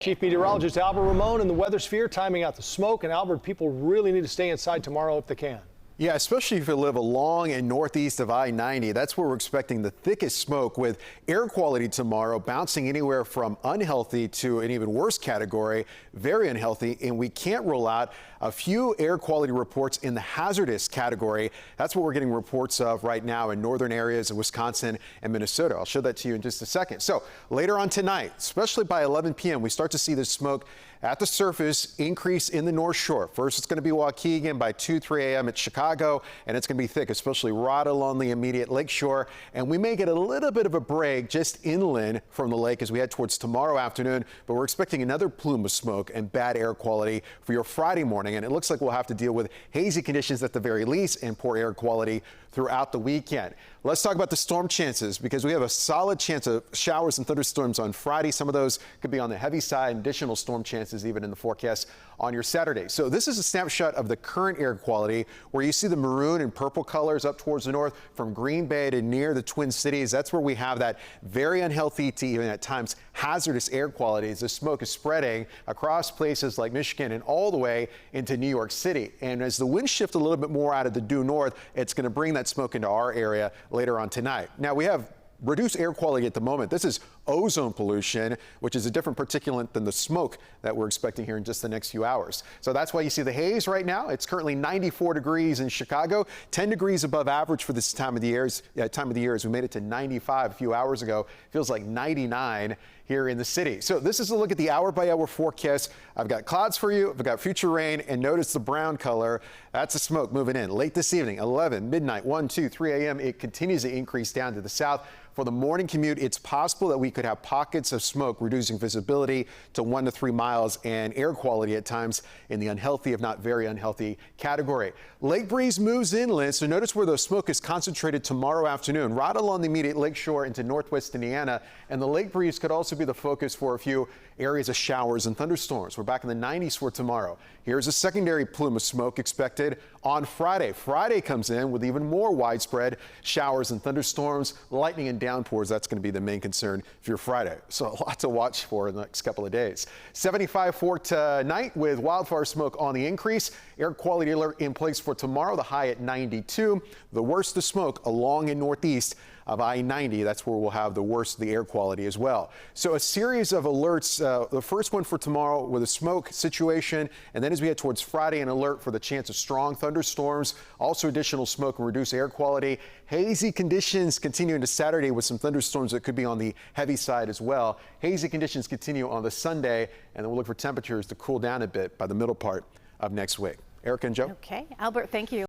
Chief Meteorologist Albert Ramon in the weather sphere timing out the smoke. And Albert, people really need to stay inside tomorrow if they can. Yeah, especially if you live along and northeast of I-90. That's where we're expecting the thickest smoke, with air quality tomorrow bouncing anywhere from unhealthy to an even worse category, very unhealthy. And we can't rule out a few air quality reports in the hazardous category. That's what we're getting reports of right now in northern areas of Wisconsin and Minnesota. I'll show that to you in just a second. So later on tonight, especially by 11 p.m., we start to see this smoke at the surface increase in the North Shore. First, it's going to be Waukegan by 2-3 a.m. at Chicago, and it's going to be thick, especially right along the immediate lake shore. And we may get a little bit of a break just inland from the lake as we head towards tomorrow afternoon, but we're expecting another plume of smoke and bad air quality for your Friday morning. And it looks like we'll have to deal with hazy conditions at the very least and poor air quality throughout the weekend. Let's talk about the storm chances, because we have a solid chance of showers and thunderstorms on Friday. Some of those could be on the heavy side, additional storm chances even in the forecast on your Saturday. So this is a snapshot of the current air quality, where you see the maroon and purple colors up towards the north from Green Bay to near the Twin Cities. That's where we have that very unhealthy to even at times hazardous air quality as the smoke is spreading across places like Michigan and all the way into New York City. And as the winds shift a little bit more out of the due north, it's going to bring that smoke into our area later on tonight. Now we have reduced air quality at the moment. This is ozone pollution, which is a different particulate than the smoke that we're expecting here in just the next few hours. So that's why you see the haze right now. It's currently 94 degrees in Chicago, 10 degrees above average for this time of the year. As we made it to 95 a few hours ago. Feels like 99 here in the city. So this is a look at the hour-by-hour forecast. I've got clouds for you. I've got future rain, and notice the brown color. That's the smoke moving in late this evening, 11, midnight, 1, 2, 3 a.m. It continues to increase down to the south. For the morning commute, it's possible that we could have pockets of smoke, reducing visibility to 1 to 3 miles and air quality at times in the unhealthy, if not very unhealthy category. Lake breeze moves inland, so notice where the smoke is concentrated tomorrow afternoon, right along the immediate lake shore into northwest Indiana. And the lake breeze could also be the focus for a few areas of showers and thunderstorms. We're back in the 90s for tomorrow. Here's a secondary plume of smoke expected on Friday. Friday comes in with even more widespread showers and thunderstorms, lightning and downpours. That's going to be the main concern for your Friday. So a lot to watch for in the next couple of days. 75 for tonight with wildfire smoke on the increase. Air quality alert in place for tomorrow, the high at 92. The worst of smoke along in northeast of I-90. That's where we'll have the worst of the air quality as well. So a series of alerts. The first one for tomorrow with a smoke situation, and then as we head towards Friday, an alert for the chance of strong thunderstorms, also additional smoke and reduced air quality. Hazy conditions continue into Saturday with some thunderstorms that could be on the heavy side as well. Hazy conditions continue on the Sunday, and then we'll look for temperatures to cool down a bit by the middle part of next week. Erica and Joe. Okay, Albert, thank you.